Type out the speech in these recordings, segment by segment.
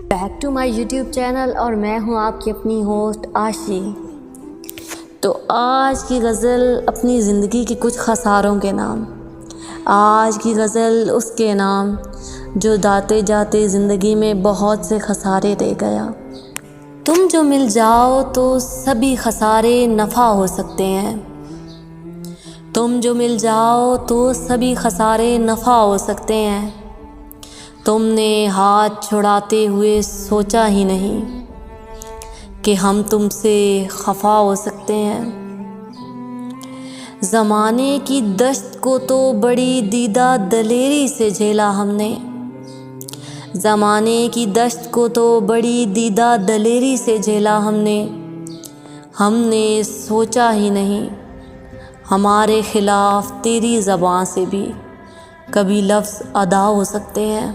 Back to my YouTube channel, اور میں ہوں آپ کی اپنی ہوسٹ عاشی۔ تو آج کی غزل اپنی زندگی کے کچھ خساروں کے نام۔ آج کی غزل اس کے نام جو جاتے جاتے زندگی میں بہت سے خسارے دے گیا۔ تم جو مل جاؤ تو سبھی خسارے نفع ہو سکتے ہیں۔ تم جو مل جاؤ تو سبھی خسارے نفع ہو سکتے ہیں۔ تم نے ہاتھ چھڑاتے ہوئے سوچا ہی نہیں کہ ہم تم سے خفا ہو سکتے ہیں۔ زمانے کی دشت کو تو بڑی دیدہ دلیری سے جھیلا ہم نے۔ زمانے کی دشت کو تو بڑی دیدہ دلیری سے جھیلا ہم نے۔ ہم نے سوچا ہی نہیں ہمارے خلاف تیری زبان سے بھی کبھی لفظ ادا ہو سکتے ہیں۔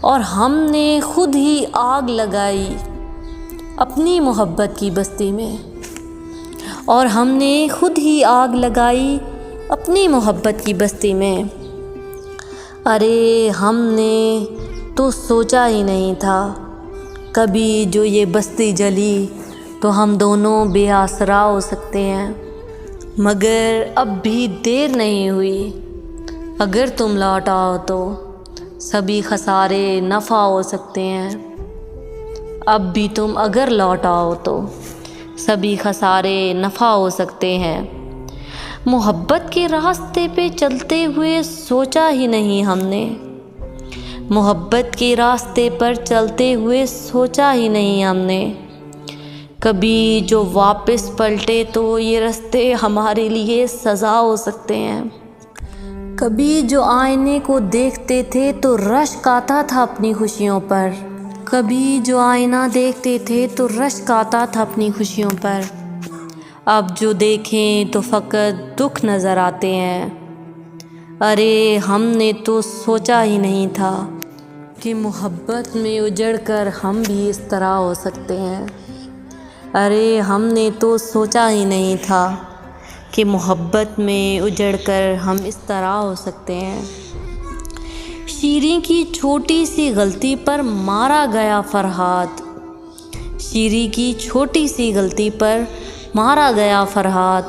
اور ہم نے خود ہی آگ لگائی اپنی محبت کی بستی میں۔ اور ہم نے خود ہی آگ لگائی اپنی محبت کی بستی میں۔ ارے ہم نے تو سوچا ہی نہیں تھا کبھی جو یہ بستی جلی تو ہم دونوں بے آسرا ہو سکتے ہیں۔ مگر اب بھی دیر نہیں ہوئی، اگر تم لوٹ آؤ تو سبھی خسارے نفع ہو سکتے ہیں۔ اب بھی تم اگر لوٹ آؤ تو سبھی خسارے نفع ہو سکتے ہیں۔ محبت کے راستے پہ چلتے ہوئے سوچا ہی نہیں ہم نے۔ محبت کے راستے پر چلتے ہوئے سوچا ہی نہیں ہم نے کبھی جو واپس پلٹے تو یہ راستے ہمارے لیے سزا ہو سکتے ہیں۔ کبھی جو آئینے کو دیکھتے تھے تو رشک آتا تھا اپنی خوشیوں پر۔ کبھی جو آئینہ دیکھتے تھے تو رشک آتا تھا اپنی خوشیوں پر۔ اب جو دیکھیں تو فقط دکھ نظر آتے ہیں۔ ارے ہم نے تو سوچا ہی نہیں تھا کہ محبت میں اجڑ کر ہم بھی اس طرح ہو سکتے ہیں۔ ارے ہم نے تو سوچا ہی نہیں تھا کہ محبت میں اجڑ کر ہم اس طرح ہو سکتے ہیں۔ شیریں کی چھوٹی سی غلطی پر مارا گیا فرہاد۔ شیریں کی چھوٹی سی غلطی پر مارا گیا فرہاد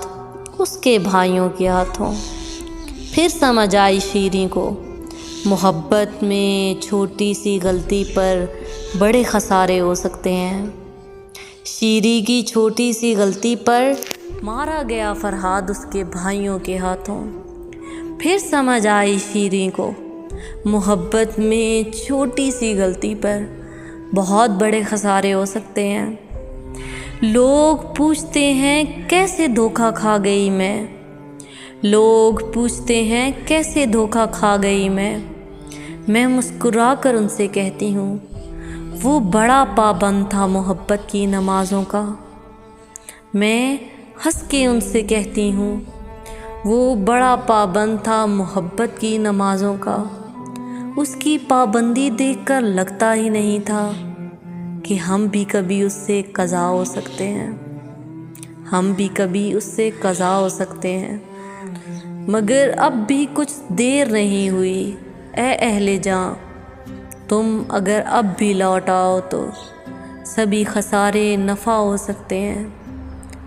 اس کے بھائیوں کے ہاتھوں۔ پھر سمجھ آئی شیریں کو محبت میں چھوٹی سی غلطی پر بڑے خسارے ہو سکتے ہیں۔ شیریں کی چھوٹی سی غلطی پر مارا گیا فرہاد اس کے بھائیوں کے ہاتھوں۔ پھر سمجھ آئی شیریں کو محبت میں چھوٹی سی غلطی پر بہت بڑے خسارے ہو سکتے ہیں۔ لوگ پوچھتے ہیں کیسے دھوکا کھا گئی میں۔ لوگ پوچھتے ہیں کیسے دھوکا کھا گئی میں مسکرا کر ان سے کہتی ہوں وہ بڑا پابند تھا محبت کی نمازوں کا۔ میں ہنس کے ان سے کہتی ہوں وہ بڑا پابند تھا محبت کی نمازوں کا۔ اس کی پابندی دیکھ کر لگتا ہی نہیں تھا کہ ہم بھی کبھی اس سے قضا ہو سکتے ہیں۔ ہم بھی کبھی اس سے قضا ہو سکتے ہیں۔ مگر اب بھی کچھ دیر نہیں ہوئی اے اہل جاں، تم اگر اب بھی لوٹ آؤ تو سبھی خسارے نفع ہو سکتے ہیں۔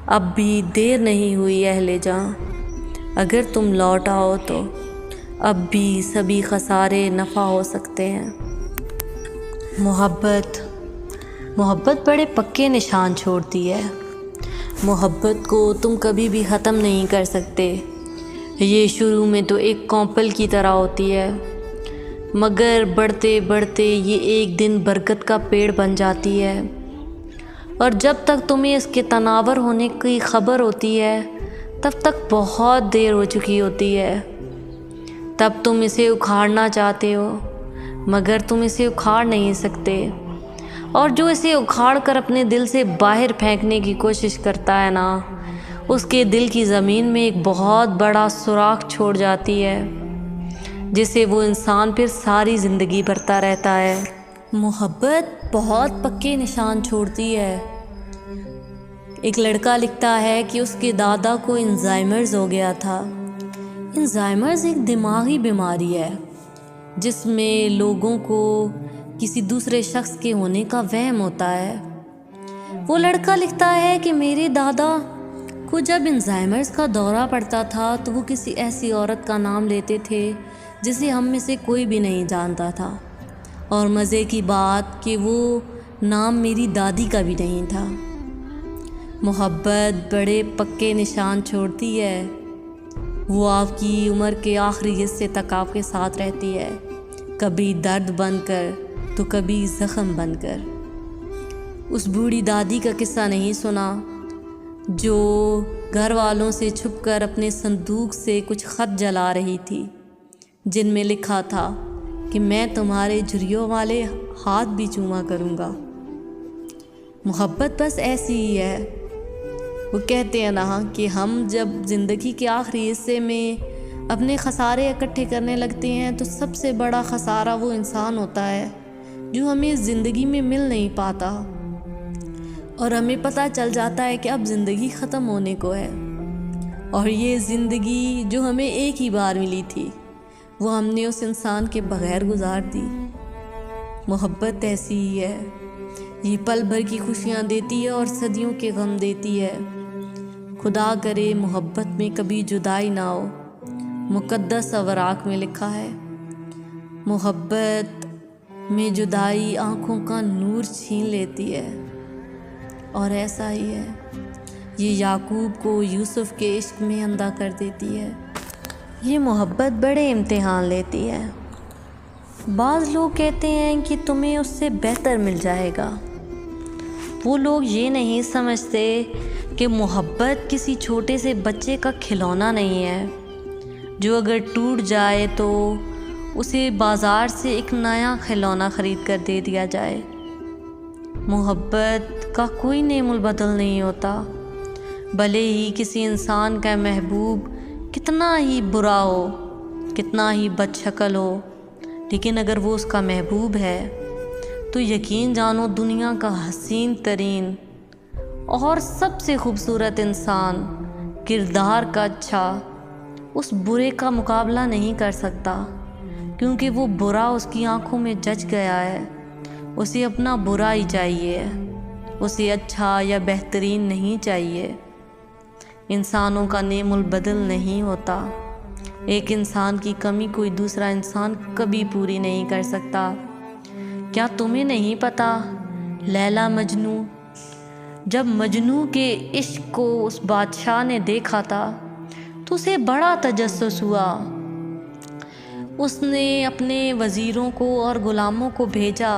اب بھی دیر نہیں ہوئی اہل جاں، اگر تم لوٹ آؤ تو اب بھی سبھی خسارے نفع ہو سکتے ہیں۔ محبت بڑے پکے نشان چھوڑتی ہے۔ محبت کو تم کبھی بھی ختم نہیں کر سکتے۔ یہ شروع میں تو ایک کوپل کی طرح ہوتی ہے، مگر بڑھتے بڑھتے یہ ایک دن برکت کا پیڑ بن جاتی ہے۔ اور جب تک تمہیں اس کے تناور ہونے کی خبر ہوتی ہے تب تک بہت دیر ہو چکی ہوتی ہے۔ تب تم اسے اکھاڑنا چاہتے ہو مگر تم اسے اکھاڑ نہیں سکتے۔ اور جو اسے اکھاڑ کر اپنے دل سے باہر پھینکنے کی کوشش کرتا ہے نا، اس کے دل کی زمین میں ایک بہت بڑا سوراخ چھوڑ جاتی ہے جسے وہ انسان پھر ساری زندگی بھرتا رہتا ہے۔ محبت بہت پکے نشان چھوڑتی ہے۔ ایک لڑکا لکھتا ہے کہ اس کے دادا کو الزائمرز ہو گیا تھا۔ الزائمرز ایک دماغی بیماری ہے جس میں لوگوں کو کسی دوسرے شخص کے ہونے کا وہم ہوتا ہے۔ وہ لڑکا لکھتا ہے کہ میرے دادا کو جب الزائمرز کا دورہ پڑتا تھا تو وہ کسی ایسی عورت کا نام لیتے تھے جسے ہم میں سے کوئی بھی نہیں جانتا تھا، اور مزے کی بات کہ وہ نام میری دادی کا بھی نہیں تھا۔ محبت بڑے پکے نشان چھوڑتی ہے، وہ آپ کی عمر کے آخری حصے تک آپ کے ساتھ رہتی ہے، کبھی درد بن کر تو کبھی زخم بن کر۔ اس بوڑھی دادی کا قصہ نہیں سنا جو گھر والوں سے چھپ کر اپنے صندوق سے کچھ خط جلا رہی تھی جن میں لکھا تھا کہ میں تمہارے جھریوں والے ہاتھ بھی چوما کروں گا۔ محبت بس ایسی ہی ہے۔ وہ کہتے ہیں نا کہ ہم جب زندگی کے آخری حصے میں اپنے خسارے اکٹھے کرنے لگتے ہیں تو سب سے بڑا خسارہ وہ انسان ہوتا ہے جو ہمیں زندگی میں مل نہیں پاتا، اور ہمیں پتہ چل جاتا ہے کہ اب زندگی ختم ہونے کو ہے، اور یہ زندگی جو ہمیں ایک ہی بار ملی تھی وہ ہم نے اس انسان کے بغیر گزار دی۔ محبت ایسی ہی ہے، یہ پل بھر کی خوشیاں دیتی ہے اور صدیوں کے غم دیتی ہے۔ خدا کرے محبت میں کبھی جدائی نہ ہو۔ مقدس اوراق میں لکھا ہے، محبت میں جدائی آنکھوں کا نور چھین لیتی ہے، اور ایسا ہی ہے، یہ یعقوب کو یوسف کے عشق میں اندھا کر دیتی ہے۔ یہ محبت بڑے امتحان لیتی ہے۔ بعض لوگ کہتے ہیں کہ تمہیں اس سے بہتر مل جائے گا۔ وہ لوگ یہ نہیں سمجھتے کہ محبت کسی چھوٹے سے بچے کا کھلونا نہیں ہے جو اگر ٹوٹ جائے تو اسے بازار سے ایک نیا کھلونا خرید کر دے دیا جائے۔ محبت کا کوئی نعم البدل نہیں ہوتا، بھلے ہی کسی انسان کا محبوب کتنا ہی برا ہو، کتنا ہی بد شکل ہو، لیکن اگر وہ اس کا محبوب ہے تو یقین جانو دنیا کا حسین ترین اور سب سے خوبصورت انسان، کردار کا اچھا، اس برے کا مقابلہ نہیں کر سکتا، کیونکہ وہ برا اس کی آنکھوں میں جچ گیا ہے۔ اسے اپنا برا ہی چاہیے، اسے اچھا یا بہترین نہیں چاہیے۔ انسانوں کا نعم البدل نہیں ہوتا، ایک انسان کی کمی کوئی دوسرا انسان کبھی پوری نہیں کر سکتا۔ کیا تمہیں نہیں پتا لیلا مجنوں، جب مجنوں کے عشق کو اس بادشاہ نے دیکھا تھا تو اسے بڑا تجسس ہوا۔ اس نے اپنے وزیروں کو اور غلاموں کو بھیجا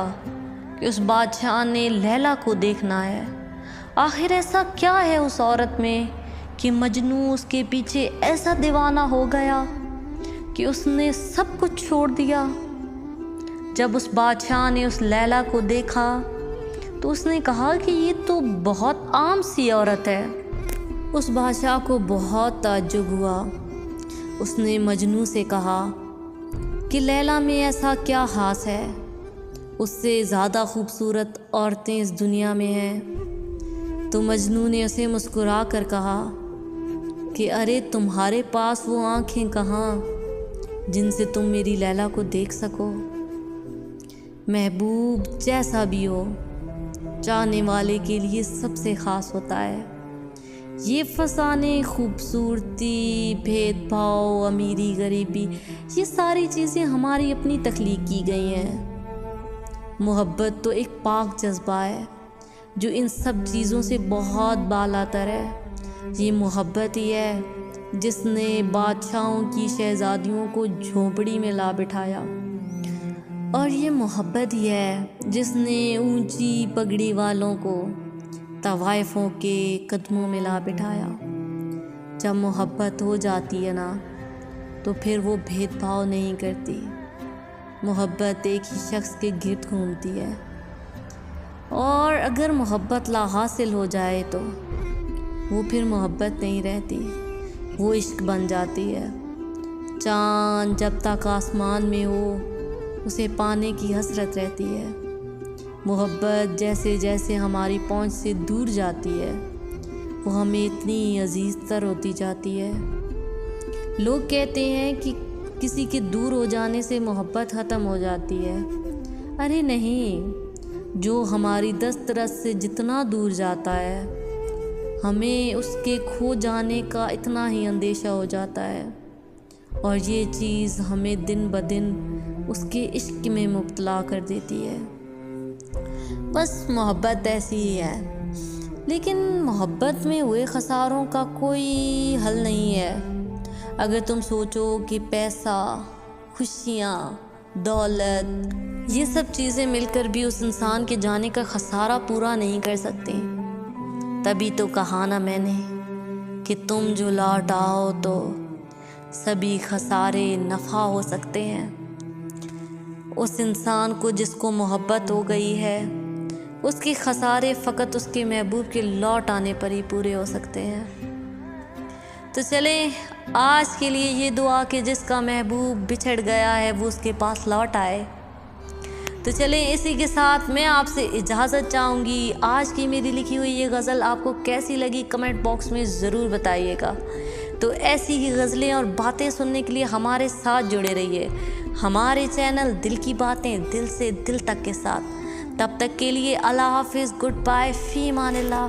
کہ اس بادشاہ نے لیلا کو دیکھنا ہے، آخر ایسا کیا ہے اس عورت میں کہ مجنوں اس کے پیچھے ایسا دیوانہ ہو گیا کہ اس نے سب کچھ چھوڑ دیا۔ جب اس بادشاہ نے اس لیلا کو دیکھا تو اس نے کہا کہ یہ تو بہت عام سی عورت ہے۔ اس بادشاہ کو بہت تعجب ہوا۔ اس نے مجنوں سے کہا کہ لیلا میں ایسا کیا خاص ہے، اس سے زیادہ خوبصورت عورتیں اس دنیا میں ہیں۔ تو مجنوں نے اسے مسکرا کر کہا کہ ارے تمہارے پاس وہ آنکھیں کہاں جن سے تم میری لیلا کو دیکھ سکو۔ محبوب جیسا بھی ہو، چاہنے والے کے لیے سب سے خاص ہوتا ہے۔ یہ فسانے، خوبصورتی، بھید بھاؤ، امیری غریبی، یہ ساری چیزیں ہماری اپنی تخلیق کی گئی ہیں۔ محبت تو ایک پاک جذبہ ہے جو ان سب چیزوں سے بہت بالا تر ہے۔ یہ محبت ہی ہے جس نے بادشاہوں کی شہزادیوں کو جھونپڑی میں لا بٹھایا، اور یہ محبت ہی ہے جس نے اونچی پگڑی والوں کو طوائفوں کے قدموں میں لا بٹھایا۔ جب محبت ہو جاتی ہے نا تو پھر وہ بھید بھاؤ نہیں کرتی، محبت ایک ہی شخص کے گرد گھومتی ہے، اور اگر محبت لا حاصل ہو جائے تو وہ پھر محبت نہیں رہتی، وہ عشق بن جاتی ہے۔ چاند جب تک آسمان میں ہو اسے پانے کی حسرت رہتی ہے۔ محبت جیسے جیسے ہماری پہنچ سے دور جاتی ہے وہ ہمیں اتنی عزیز تر ہوتی جاتی ہے۔ لوگ کہتے ہیں کہ کسی کے دور ہو جانے سے محبت ختم ہو جاتی ہے۔ ارے نہیں، جو ہماری دسترس سے جتنا دور جاتا ہے ہمیں اس کے کھو جانے کا اتنا ہی اندیشہ ہو جاتا ہے، اور یہ چیز ہمیں دن بدن اس کے عشق میں مبتلا کر دیتی ہے۔ بس محبت ایسی ہی ہے، لیکن محبت میں ہوئے خساروں کا کوئی حل نہیں ہے۔ اگر تم سوچو کہ پیسہ، خوشیاں، دولت، یہ سب چیزیں مل کر بھی اس انسان کے جانے کا خسارہ پورا نہیں کر سکتی، تبھی تو کہا نا میں نے کہ تم جو لوٹ آؤ تو سبھی خسارے نفع ہو سکتے ہیں۔ اس انسان کو جس کو محبت ہو گئی ہے، اس کے خسارے فقط اس کے محبوب کے لوٹ آنے پر ہی پورے ہو سکتے ہیں۔ تو چلیں آج کے لیے یہ دعا کہ جس کا محبوب بچھڑ گیا ہے وہ اس کے پاس لوٹ آئے۔ تو چلیں اسی کے ساتھ میں آپ سے اجازت چاہوں گی۔ آج کی میری لکھی ہوئی یہ غزل آپ کو کیسی لگی کمنٹ باکس میں ضرور بتائیے گا۔ تو ایسی ہی غزلیں اور باتیں سننے کے لیے ہمارے ساتھ جڑے رہیے، ہمارے چینل دل کی باتیں دل سے دل تک کے ساتھ۔ تب تک کے لیے اللہ حافظ، گڈ بائے، فی امان اللہ۔